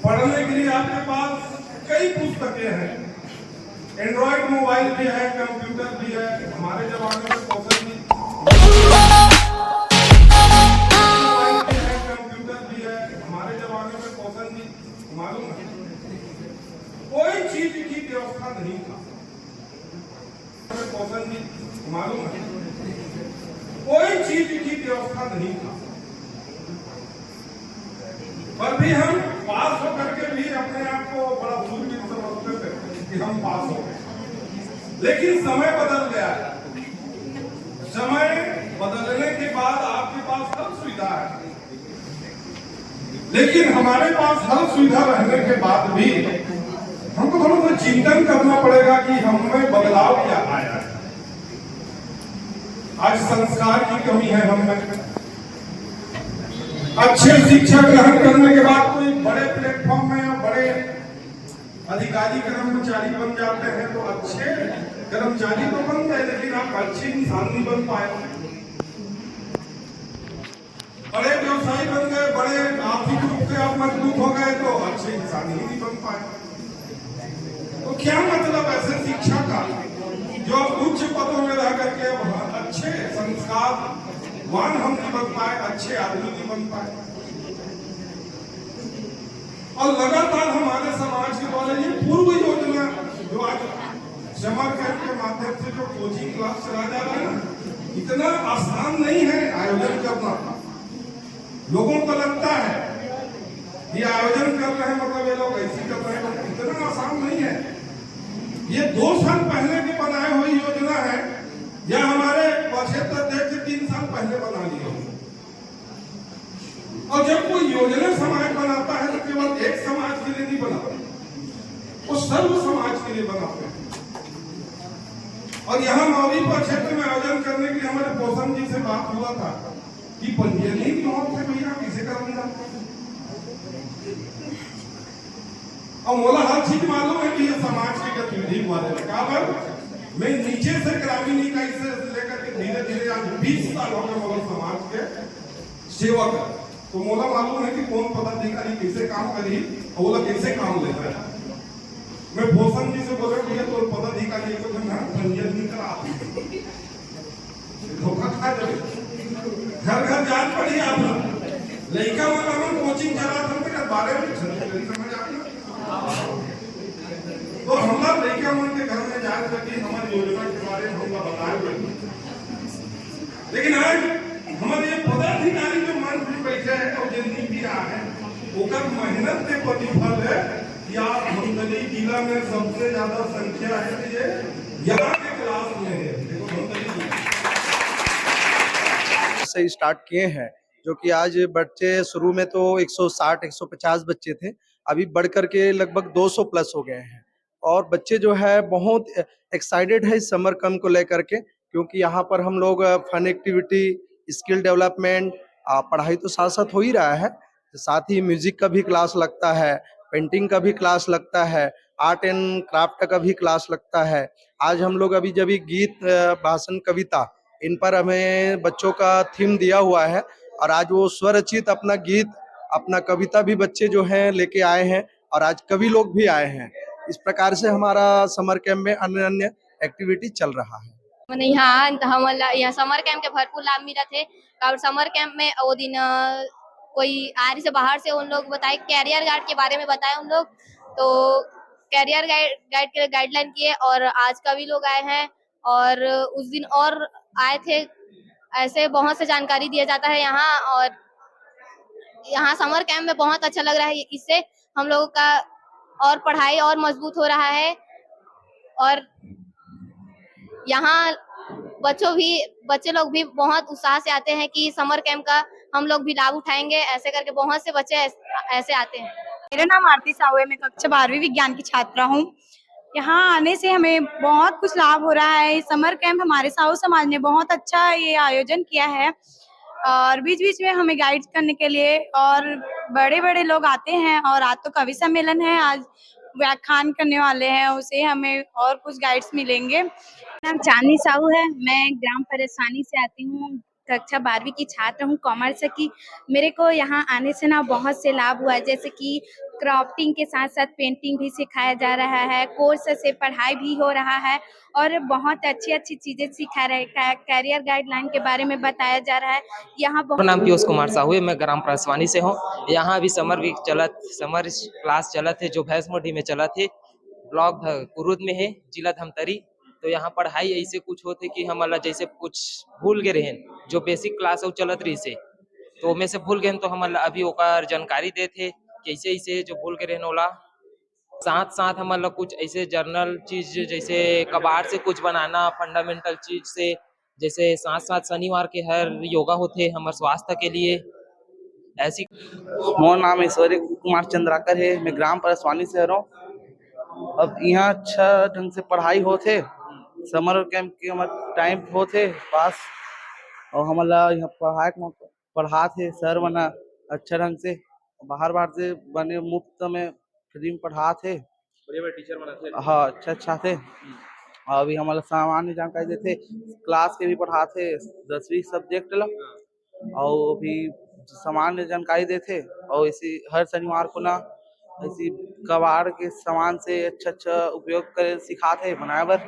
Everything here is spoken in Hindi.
पढ़ने के लिए आपके पास कई पुस्तकें हैं, एंड्रॉइड मोबाइल भी है, कंप्यूटर भी है। हमारे जमाने में कौशल भी कंप्यूटर भी है, हमारे जमाने में कौशल भी मालूम है, कोई चीज की व्यवस्था नहीं था। कौशल भी मालूम है, कोई चीज की व्यवस्था नहीं था, पर भी हम पास होकर के भी अपने आप को बड़ा सूरवीर समझते थे कि हम पास हो गए। लेकिन समय बदल गया है। समय बदलने के बाद आपके पास हर सुविधा है, लेकिन हमारे पास हर सुविधा रहने के बाद भी हमको थोड़ा सा चिंतन करना पड़ेगा कि हमें बदलाव क्या आया है। आज संस्कार की कमी है हमें। अच्छे शिक्षा ग्रहण करने के बाद कोई बड़े प्लेटफॉर्म में या बड़े अधिकारी कर्मचारी बन जाते हैं तो अच्छे कर्मचारी तो बन गए, लेकिन आप अच्छे इंसान नहीं बन पाए। बड़े व्यवसायी बन गए, बड़े आर्थिक रूप से आप मजबूत हो गए तो अच्छे इंसान ही नहीं बन पाए। तो क्या मतलब ऐसे शिक्षा का जो उच्च पदों में रह करके अच्छे संस्कारवान हम नहीं बन पाए, अच्छे आदमी नहीं बन पाए। और लगातार हमारे समाज के द्वारा ये पूर्व योजना जो आज समर कैंप के माध्यम से जो कोचिंग क्लास चला जा रहा है ना, इतना आसान नहीं है आयोजन करना। लोगों को लगता है ये आयोजन कर रहे हैं मतलब ये लोग ऐसे कर रहे हैं, इतना आसान नहीं है। ये 2 साल पहले की बनाई हुई योजना है या हमारे क्षेत्र अध्यक्ष 3 साल पहले बना ली हो। और जब कोई योजना समाज बनाता है तो केवल एक समाज के लिए नहीं बनाता, वो सर्व समाज के लिए बनाते हैं। और यहाँ मौली क्षेत्र में आयोजन करने के लिए हमारे पोषण जी से बात हुआ था कि पंजीयन मौत से भैया किसे करूंगा, और मोला हर चीज मालूम है कि ये समाज की गतिविधि वाले काबर मैं नीचे से ग्रामीण इकाई से लेकर के धीरे धीरे आज 20 साल हो गए मोला समाज के सेवा कर, तो मोला मालूम है कि कौन पदाधिकारी कैसे काम करी और बोला कैसे काम लेता है। मैं भूषण जी से बोला भैया तो पदाधिकारी को पंजीयन नहीं करा, धोखा खा जाए, घर घर जान पड़ी। आप लड़का वाला हम कोचिंग चला था बारे में समझ आ गया। तो हमारा लड़का मन के घर में जाकर करके हमारी योजना के बारे में हमको बताया, लेकिन आज हमारे ये पदाधिकारी जो मन में बैठे हैं और जितनी भी आ है ओकर मेहनत के प्रतिफल है कि आप धमतरी जिला में सबसे ज्यादा संख्या है कि ये यहाँ के क्लास में है। देखो धमतरी से स्टार्ट किए हैं, जो कि आज बच्चे शुरू में तो 160-150 बच्चे थे, अभी बढ़ करके लगभग 200 प्लस हो गए हैं। और बच्चे जो है बहुत एक्साइटेड है इस समर कैंप को लेकर के, क्योंकि यहाँ पर हम लोग फन एक्टिविटी, स्किल डेवलपमेंट, पढ़ाई तो साथ साथ हो ही रहा है, साथ ही म्यूजिक का भी क्लास लगता है, पेंटिंग का भी क्लास लगता है, आर्ट एंड क्राफ्ट का भी क्लास लगता है। आज हम लोग अभी जब गीत, भाषण, कविता, इन पर हमें बच्चों का थीम दिया हुआ है, और आज वो स्वरचित अपना गीत, अपना कविता भी बच्चे जो हैं लेके आए हैं, और आज कवि लोग भी आए हैं। इस प्रकार से हमारा समर कैंप में अन्य अन्य एक्टिविटी चल रहा है। मैंने यहाँ समर कैंप के भरपूर लाभ मिला थे। और समर कैंप में वो दिन कोई आर्य से बाहर से उन लोग बताए, कैरियर गाइड के बारे में बताए उन लोग, तो कैरियर गाइड के गाइडलाइन किए। और आज कवि लोग आए हैं और उस दिन और आए थे। ऐसे बहुत से जानकारी दिया जाता है यहाँ, और यहाँ समर कैंप में बहुत अच्छा लग रहा है। इससे हम लोगों का और पढ़ाई और मजबूत हो रहा है, और यहाँ बच्चे लोग भी बहुत उत्साह से आते हैं कि समर कैंप का हम लोग भी लाभ उठाएंगे। ऐसे करके बहुत से बच्चे ऐसे आते हैं। मेरा नाम आरती साहू है, मैं कक्षा 12वीं विज्ञान की छात्रा हूँ। यहाँ आने से हमें बहुत कुछ लाभ हो रहा है। समर कैंप हमारे साहू समाज ने बहुत अच्छा ये आयोजन किया है, और बीच बीच में हमें गाइड करने के लिए और बड़े बड़े लोग आते हैं। और आज तो कवि सम्मेलन है, आज व्याख्यान करने वाले हैं, उसे हमें और कुछ गाइड्स मिलेंगे। नाम चांदनी साहू है, मैं ग्राम परेशानी से आती हूँ, कक्षा 12वीं की छात्र हूँ, कॉमर्स की। मेरे को यहाँ आने से ना बहुत से लाभ हुआ है, जैसे कि क्राफ्टिंग के साथ साथ पेंटिंग भी सिखाया जा रहा है, कोर्स से पढ़ाई भी हो रहा है और बहुत अच्छी अच्छी चीज़ें सिखा रहे हैं। कैरियर गाइडलाइन के बारे में बताया जा रहा है। यहाँ मेरा बहुत नाम पीयूष कुमार साहू है, मैं ग्राम परसवानी से हूँ। यहाँ अभी समर क्लास चलत है जो भैंसमुढ़ी में चलत है, ब्लॉक कुरुद में है, जिला धमतरी। तो यहाँ पढ़ाई ऐसे कुछ होते कि हमला जैसे कुछ भूल गए रहें, जो बेसिक क्लास है वो चलत रही से, तो में से भूल गए तो हमला अभी ओकर जानकारी देते कि ऐसे ऐसे जो भूल गए रहें ओला। साथ साथ हमला कुछ ऐसे जर्नल चीज जैसे कबाड़ से कुछ बनाना, फंडामेंटल चीज से, जैसे साथ साथ शनिवार के हर योगा होते हमारे स्वास्थ्य के लिए ऐसी। मोर नाम ऐश्वर्य कुमार चंद्राकर है, मैं ग्राम परसवानी से रहा हूँ। अब यहाँ अच्छा ढंग से पढ़ाई होते, समर कैंप के हमारे टाइम होते पास, और हमारा यहाँ पढ़ाते सर बना अच्छा ढंग से, बाहर से बने मुफ्त में फ्री में पढ़ाते, बढ़िया टीचर बनाते। हाँ अच्छा थे। अभी हमारा सामान्य जानकारी देते, क्लास के भी पढ़ाते 10वीं सब्जेक्ट ला, और भी सामान्य जानकारी देते, और इसी हर शनिवार को ना ऐसी कबाड़ के सामान से अच्छा उपयोग करे सिखाते बनाए बर।